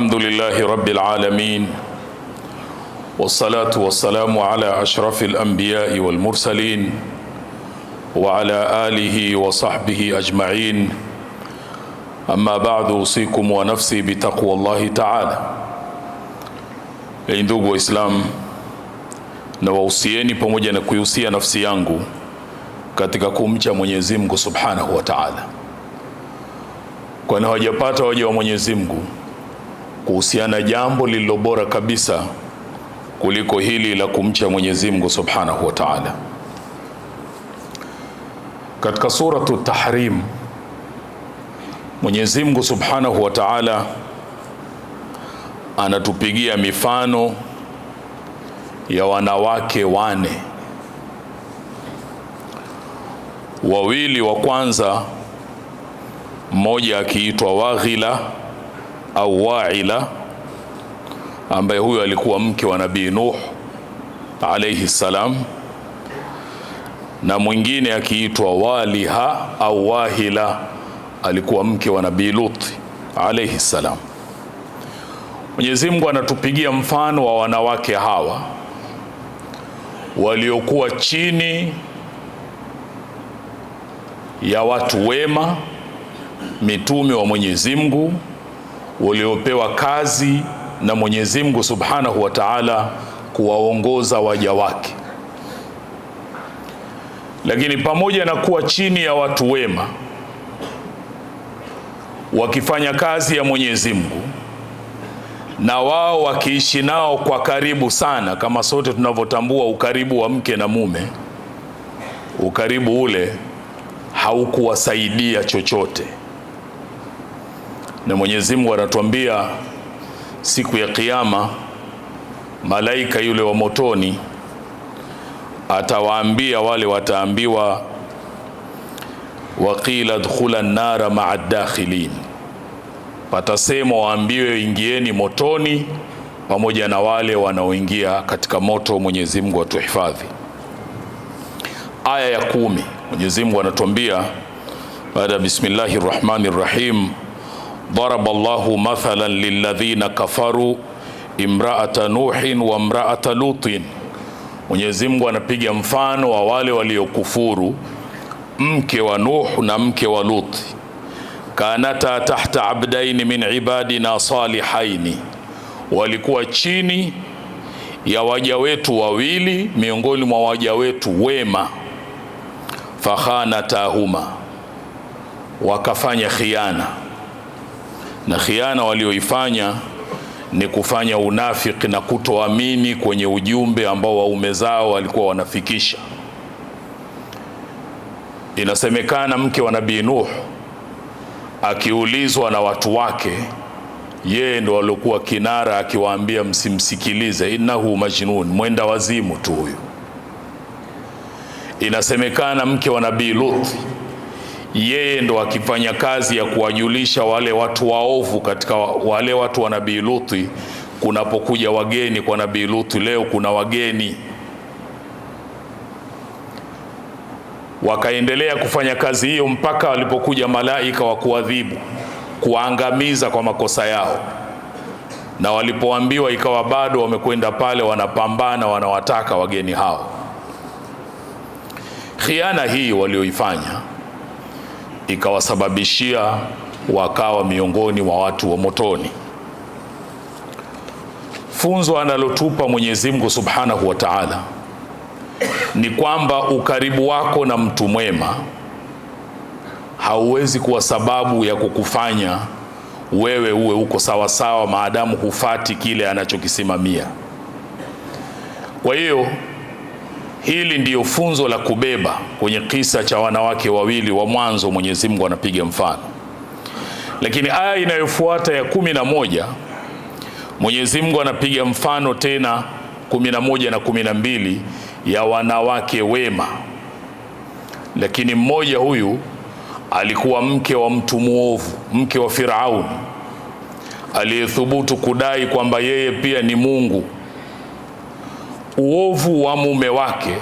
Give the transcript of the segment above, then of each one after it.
الحمد لله رب العالمين والصلاة والسلام على أشرف الأنبياء والمرسلين وعلى آله وصحبه أجمعين أما بعد أوصيكم ونفسي بتقوى الله تعالى. Ndugu Waislamu, na wausieni pamoja na kuihusia nafsi yangu katika kumcha Mwenyezi Mungu Subhanahu wa Ta'ala, kwani hawajapata waja wa Mwenyezi Mungu kuhusiana jambo lililo bora kabisa kuliko hili la kumcha Mwenyezi Mungu Subhanahu wa Ta'ala. Katika suratu Tahrim, Mwenyezi Mungu Subhanahu wa Ta'ala anatupigia mifano ya wanawake wane. Wawili wa kwanza, mmoja akiitwa Waghila au Waila, ambaye huyo alikuwa mke wa Nabii Nuh alayhi salam, na mwingine akiitwa Waliha au Wahila, alikuwa mke wa Nabii Lut alayhi salam. Mwenyezi Mungu anatupigia mfano wa wanawake hawa waliokuwa chini ya watu wema, mitume wa Mwenyezi Mungu, waliopewa kazi na Mwenyezi Mungu Subhanahu wa Ta'ala kuwaongoza waja wake. Lakini pamoja na kuwa chini ya watu wema wakifanya kazi ya Mwenyezi Mungu, na wao wakiishi nao kwa karibu sana, kama sote tunavyotambua ukaribu wa mke na mume, ukaribu ule haukuwasaidia chochote. Na Mwenyezi Mungu anatuambia siku ya Kiyama, malaika yule wa motoni atawaambia wale, wataambiwa waqila dkhula an-nara ma'a ad-dakhilin, patasema waambiwe ingieni motoni pamoja na wale wanaoingia katika moto. Mwenyezi Mungu atuhifadhi. Aya ya 10, Mwenyezi Mungu anatuambia baada bismillahir rahmanir rahim, daraba Allahu mathalan lilladhina kafaru imra'ata nuhin wa imra'ata lutin. Mwenyezi Mungu anapiga mfano wa wale waliokufuru, mke wa Nuh na mke wa Lut. Kanata tahta abdaini min ibadina salihaini, walikuwa chini ya waja wetu wawili miongoni mwa waja wetu wema. Fakhanatahuma, wakafanya khiana, na khiana walioifanya ni kufanya unafiki na kutoamini kwenye ujumbe ambao waume zao walikuwa wanafikisha. Inasemekana mke wa Nabii Nuh akiulizwa na watu wake, yeye ndo alikuwa kinara, akiwaambia msimsikilize, innahu majnun, mwenda wazimu tu huyu. Inasemekana mke wa Nabii Lut, yeye ndo akifanya kazi ya kuwajulisha wale watu waovu katika wale watu wa Nabii Lut, kunapokuja wageni kwa Nabii Lut, leo kuna wageni. Wakaendelea kufanya kazi hiyo mpaka walipokuja malaika wa kuadhibu, kuangamiza kwa makosa yao. Na walipoambiwa, ikawa bado wamekwenda pale wanapambana, wanawataka wageni hao. Khiana hii walioifanya ikawasababishia wakawa miongoni mwa watu wa motoni. Funzo analotupa Mwenyezi Mungu Subhanahu wa Ta'ala ni kwamba ukaribu wako na mtu mwema hauwezi kuwa sababu ya kukufanya wewe uwe uko sawa sawa, maadamu hufati kile anachokisimamia. Kwa hiyo hili ndiyo funzo la kubeba kwenye kisa cha wanawake wawili wa mwanzo. Mwenyezi Mungu anapiga mfano. Lakini aya inayofuata ya 11, Mwenyezi Mungu anapiga mfano tena 11 na 12 ya wanawake wema. Lakini mmoja huyu alikuwa mke wa mtu muovu, mke wa Firaun, aliyethubutu kudai kwamba yeye pia ni Mungu. Uovu wa mume wake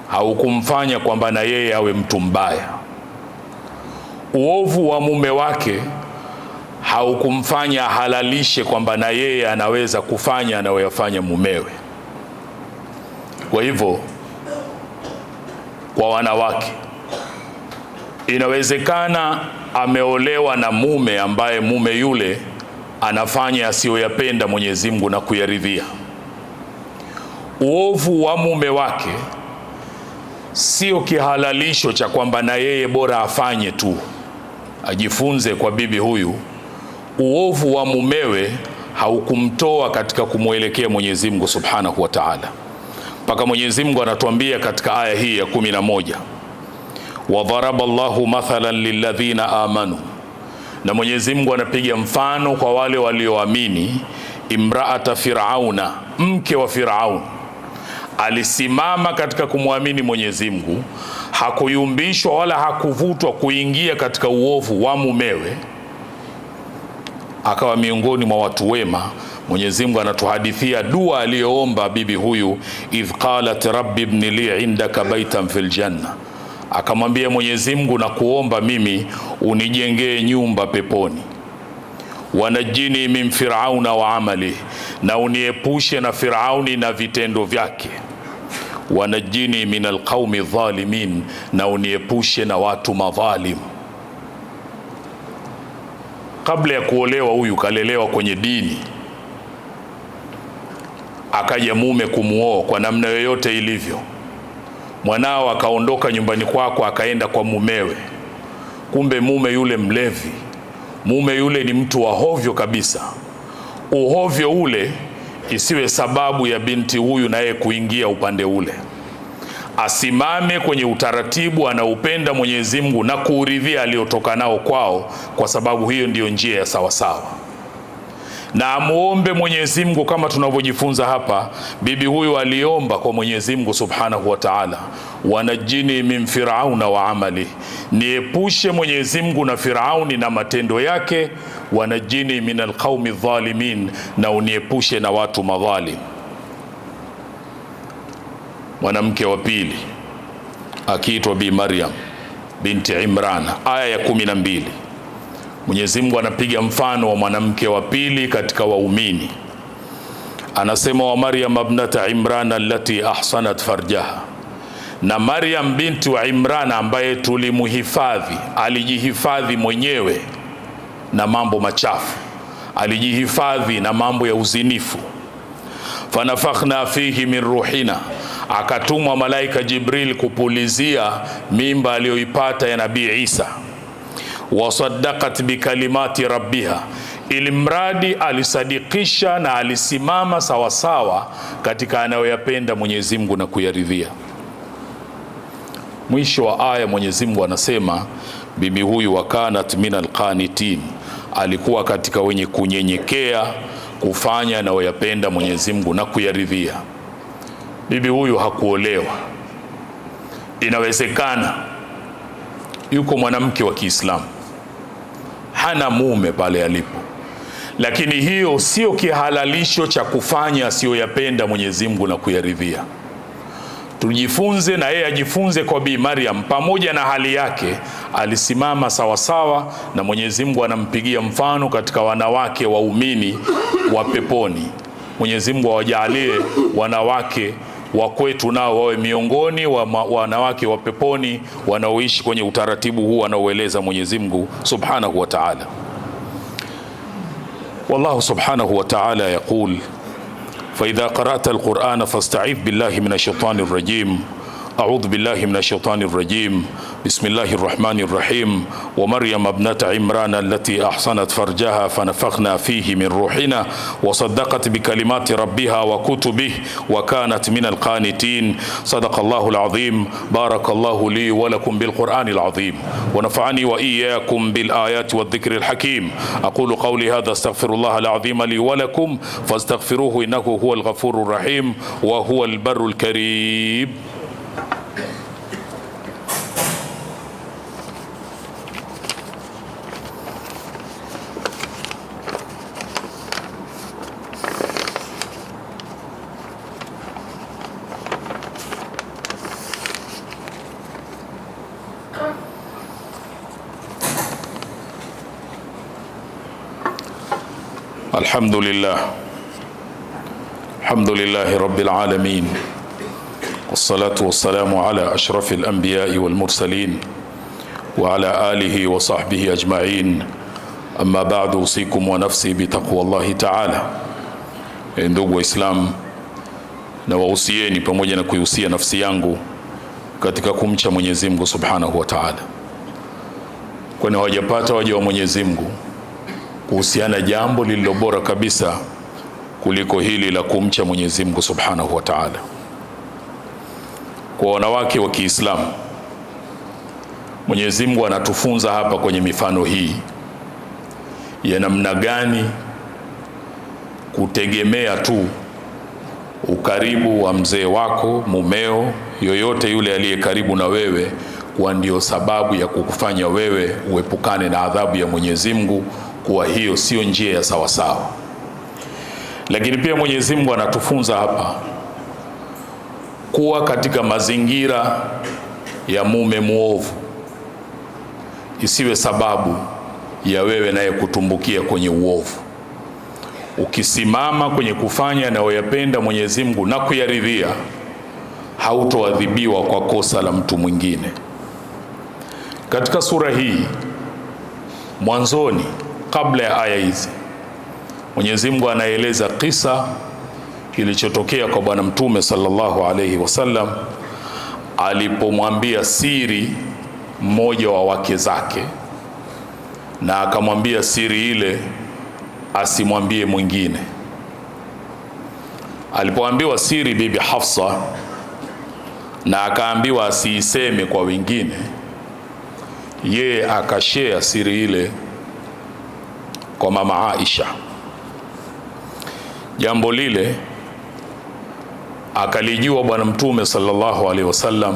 haukumfanya kwamba na yeye awe mtu mbaya. Uovu wa mume wake haukumfanya halalishe kwamba na yeye anaweza kufanya anayoyafanya mumewe. Kwa hivyo kwa wanawake, inawezekana ameolewa na mume ambaye mume yule anafanya asiyoyapenda Mwenyezi Mungu na kuyaridhia. Uovu wa mume wake sio kihalalisho cha kwamba na yeye bora afanye tu. Ajifunze kwa bibi huyu, uovu wa mumewe haukumtoa katika kumwelekea Mwenyezi Mungu Subhanahu wa Ta'ala, mpaka Mwenyezi Mungu anatuambia katika aya hii ya 11, wa dharaba Allahu mathalan lilladhina amanu, na Mwenyezi Mungu anapiga mfano kwa wale walioamini, imraata Firauna, mke wa Firaun. Alisimama katika kumwamini Mwenyezi Mungu, hakuyumbishwa wala hakuvutwa kuingia katika uovu wa mumewe, akawa miongoni mwa watu wema. Mwenyezi Mungu anatuhadithia dua aliyoomba bibi huyu, idh qalat rabbi ibn li indaka baitan fil janna, akamwambia Mwenyezi Mungu, na kuomba mimi unijengee nyumba peponi, wanajini min firauna wa amali, na uniepushe na Firauni na vitendo vyake, wanajini min alqaumi dhalimin, na uniepushe na watu madhalim. Kabla ya kuolewa huyu kalelewa kwenye dini, akaja mume kumuoa kwa namna yoyote ilivyo. Mwanao akaondoka nyumbani kwako akaenda kwa mumewe, kumbe mume yule mlevi, mume yule ni mtu wa hovyo kabisa. Uhovyo ule isiwe sababu ya binti huyu naye kuingia upande ule. Asimame kwenye utaratibu anaupenda Mwenyezi Mungu na kuuridhia aliyotoka nao kwao, kwa sababu hiyo ndiyo njia ya sawasawa. Na amuombe Mwenyezi Mungu kama tunavyojifunza hapa. Bibi huyu aliomba kwa Mwenyezi Mungu Subhanahu wa Ta'ala, wanajini min firauna wa amali, niepushe Mwenyezi Mungu na Firauni na matendo yake, wanajini min alqaumi dhalimin, na uniepushe na watu madhalim. Mwanamke wa pili akiitwa Bi Maryam binti Imran, aya ya 12. Mwenyezi Mungu anapiga mfano wa mwanamke wa pili katika waumini, anasema wa Maryam ibnata Imran allati ahsanat farjaha, na Maryam binti wa Imran ambaye tulimuhifadhi, alijihifadhi mwenyewe na mambo machafu, alijihifadhi na mambo ya uzinifu. Fanafakhna fihi min ruhina, akatumwa malaika Jibril kupulizia mimba aliyoipata ya Nabii Isa. Wasaddaqat bikalimati rabbiha, ili mradi alisadikisha na alisimama sawasawa katika anayoyapenda Mwenyezi Mungu na kuyaridhia. Mwisho wa aya Mwenyezi Mungu anasema bibi huyu wakanat minal qanitin, alikuwa katika wenye kunyenyekea kufanya anayoyapenda Mwenyezi Mungu na kuyaridhia. Bibi huyu hakuolewa. Inawezekana yuko mwanamke wa Kiislamu hana mume pale alipo, lakini hiyo sio kihalalisho cha kufanya asiyoyapenda Mwenyezi Mungu na kuyaridhia. Tujifunze na yeye ajifunze kwa Bi Maryam, pamoja na hali yake alisimama sawasawa, na Mwenyezi Mungu anampigia mfano katika wanawake waumini wa peponi. Mwenyezi Mungu awajalie wanawake wa kwetu nao wawe miongoni wa wanawake wa peponi wanaoishi kwenye utaratibu huu anaoeleza Mwenyezi Mungu Subhanahu wa Ta'ala. Wallahu Subhanahu wa Ta'ala yaqul فإذا قرأت القرآن فاستعذ بالله من الشيطان الرجيم. أعوذ بالله من الشيطان الرجيم. بسم الله الرحمن الرحيم. ومريم ابنة عمران التي أحصنت فرجها فنفخنا فيه من روحنا وصدقت بكلمات ربها وكتبه وكانت من القانتين. صدق الله العظيم. بارك الله لي ولكم بالقرآن العظيم ونفعني وإياكم بالآيات والذكر الحكيم. أقول قولي هذا استغفر الله العظيم لي ولكم فاستغفروه إنه هو الغفور الرحيم وهو البر الكريم. Alhamdulillah rabbil alamin, wassalatu wassalamu ala ashrafil anbiya'i wal mursalin wa ala alihi wa sahbihi ajma'in, amma ba'du. Usikum wa nafsi bitaqwallahi ta'ala. Ndugu Waislamu, na wahusieni pamoja na kuihusia nafsi yangu katika kumcha Mwenyezi Mungu Subhanahu wa Ta'ala, kwani hawajapata waja wa Mwenyezi Mungu kuhusiana jambo lililo bora kabisa kuliko hili la kumcha Mwenyezi Mungu Subhanahu wa Ta'ala. Kwa wanawake wa Kiislamu, Mwenyezi Mungu anatufunza hapa kwenye mifano hii ya namna gani kutegemea tu ukaribu wa mzee wako, mumeo, yoyote yule aliye karibu na wewe, kwa ndio sababu ya kukufanya wewe uepukane na adhabu ya Mwenyezi Mungu, kuwa hiyo sio njia ya sawasawa. Lakini pia Mwenyezi Mungu anatufunza hapa kuwa katika mazingira ya mume muovu isiwe sababu ya wewe naye kutumbukia kwenye uovu. Ukisimama kwenye kufanya anayoyapenda Mwenyezi Mungu na kuyaridhia, hautoadhibiwa kwa kosa la mtu mwingine. Katika sura hii mwanzoni, kabla ya aya hizi, Mwenyezi Mungu anaeleza kisa kilichotokea kwa Bwana Mtume sallallahu alayhi wasallam alipomwambia siri mmoja wa wake zake, na akamwambia siri ile asimwambie mwingine. Alipoambiwa siri Bibi Hafsa na akaambiwa asiiseme kwa wengine, yeye akashare siri ile kwa mama Aisha. Jambo lile akalijua Bwana Mtume sallallahu alaihi wasallam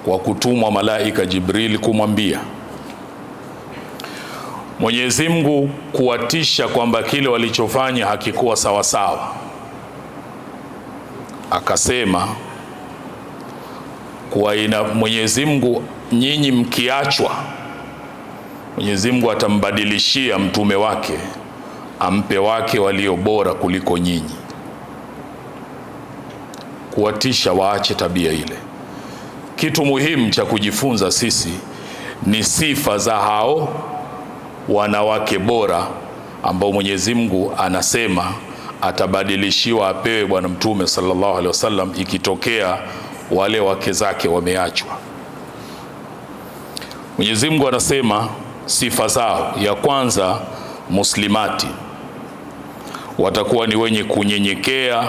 kwa kutumwa malaika Jibril kumwambia. Mwenyezi Mungu kuwatisha kwamba kile walichofanya hakikuwa sawa sawa, akasema kwa Mwenyezi Mungu, nyinyi mkiachwa, Mwenyezi Mungu atambadilishia mtume wake, ampe wake walio bora kuliko nyinyi. Kuwatisha waache tabia ile. Kitu muhimu cha kujifunza sisi ni sifa za hao wanawake bora ambao Mwenyezi Mungu anasema atabadilishiwa, apewe Bwana Mtume sallallahu alaihi wasallam ikitokea wale wake zake wameachwa. Mwenyezi Mungu anasema sifa zao, ya kwanza muslimati, watakuwa ni wenye kunyenyekea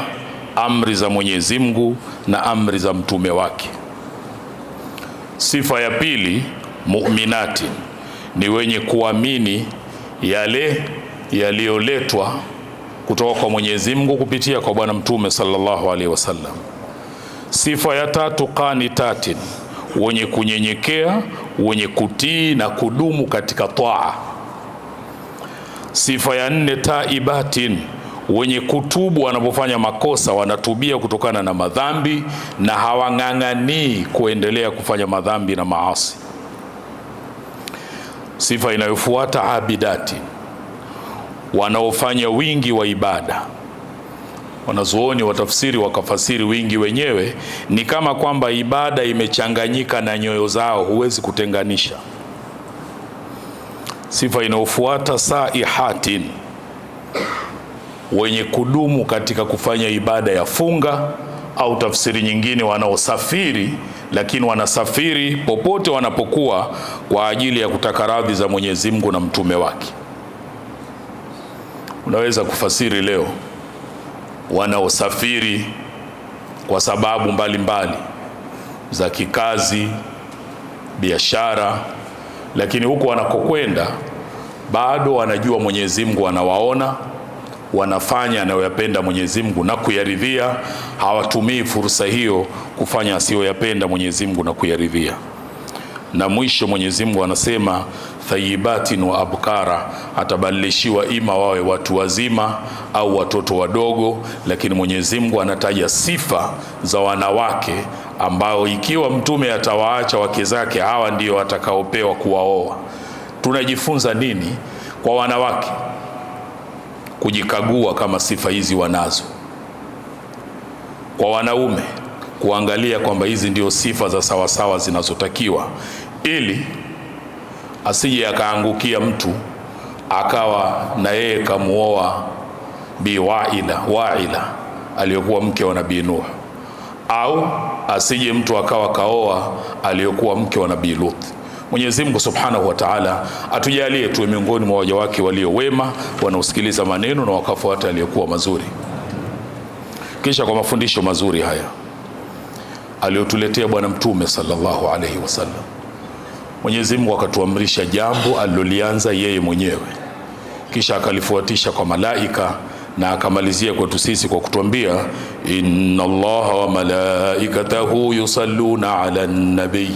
amri za Mwenyezi Mungu na amri za mtume wake. Sifa ya pili mu'minati, ni wenye kuamini yale yaliyoletwa kutoka kwa Mwenyezi Mungu kupitia kwa Bwana Mtume sallallahu alaihi wasallam. Sifa ya tatu qanitatin, wenye kunyenyekea, wenye kutii na kudumu katika taa. Sifa ya nne taibatin, wenye kutubu wanapofanya makosa, wanatubia kutokana na madhambi na hawang'ang'anii kuendelea kufanya madhambi na maasi. Sifa inayofuata abidati, wanaofanya wingi wa ibada. Wanazuoni wa tafsiri wakafasiri wingi wenyewe ni kama kwamba ibada imechanganyika na nyoyo zao, huwezi kutenganisha. Sifa inayofuata saihatin, wenye kudumu katika kufanya ibada ya funga, au tafsiri nyingine wanaosafiri, lakini wanasafiri popote wanapokuwa kwa ajili ya kutaka radhi za Mwenyezi Mungu na mtume wake. Unaweza kufasiri leo wanaosafiri kwa sababu mbalimbali za kikazi, biashara, lakini huko wanakokwenda bado wanajua Mwenyezi Mungu anawaona, wanafanya anayoyapenda Mwenyezi Mungu na kuyaridhia, hawatumii fursa hiyo kufanya asiyoyapenda Mwenyezi Mungu na kuyaridhia. Na mwisho Mwenyezi Mungu anasema thayibatin wa abkara, atabadilishiwa ima wawe watu wazima au watoto wadogo. Lakini Mwenyezi Mungu anataja sifa za wanawake ambao ikiwa mtume atawaacha wake zake, hawa ndio watakaopewa kuwaoa. Tunajifunza nini kwa wanawake? kujikagua kama sifa hizi wanazo. Kwa wanaume kuangalia kwamba hizi ndio sifa za sawasawa zinazotakiwa, ili asije akaangukia mtu akawa na yeye kamuoa Bi Waila aliyokuwa mke wa Nabii Nuh, au asije mtu akawa kaoa aliyokuwa mke wa Nabii Lut. Mwenyezi Mungu Subhanahu wa Ta'ala atujalie tuwe miongoni mwa waja wake walio wema, wanaosikiliza maneno na wakafuata aliyokuwa mazuri. Kisha kwa mafundisho mazuri haya aliyotuletea Bwana Mtume sallallahu alaihi wasallam, Mwenyezi Mungu akatuamrisha jambo alilolianza yeye mwenyewe, kisha akalifuatisha kwa malaika, na akamalizia kwetu sisi kwa kutuambia inna Allaha wa malaikatahu yusalluna ala nabi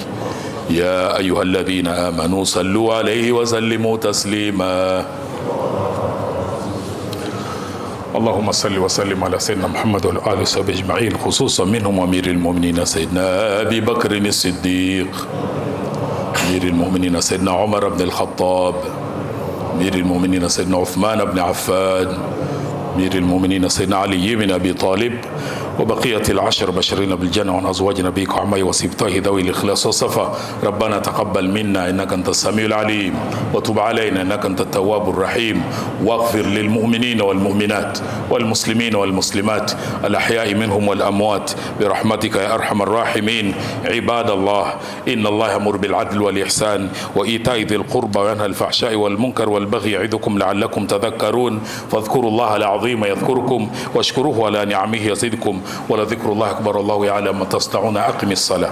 ya ayyuhalladhina amanu sallu alayhi wa sallimu taslima. اللهم صل وسلم على سيدنا محمد وعلى آله وصحبه أجمعين، خصوصا منهم أمير المؤمنين سيدنا أبي بكر الصديق، أمير المؤمنين سيدنا عمر بن الخطاب، أمير المؤمنين سيدنا عثمان بن عفان، أمير المؤمنين سيدنا علي بن أبي طالب، وبقية العشر بشرين بالجنة، وعن أزواج نبيك وعمي وسبطه ذوي الإخلاص والصفا. ربنا تقبل منا إنك أنت السميع العليم، وتب علينا إنك أنت التواب الرحيم، واغفر للمؤمنين والمؤمنات والمسلمين والمسلمات الأحياء منهم والأموات برحمتك يا أرحم الراحمين. عباد الله، إن الله يأمر بالعدل والإحسان وإيتاء ذي القربى وينهى الفحشاء والمنكر والبغي يعظكم لعلكم تذكرون. فاذكروا الله العظيم يذكركم، واشكروه على نعمه يزدكم، ولذكر الله أكبر. الله يعلم ما تصنعون. أقم الصلاة.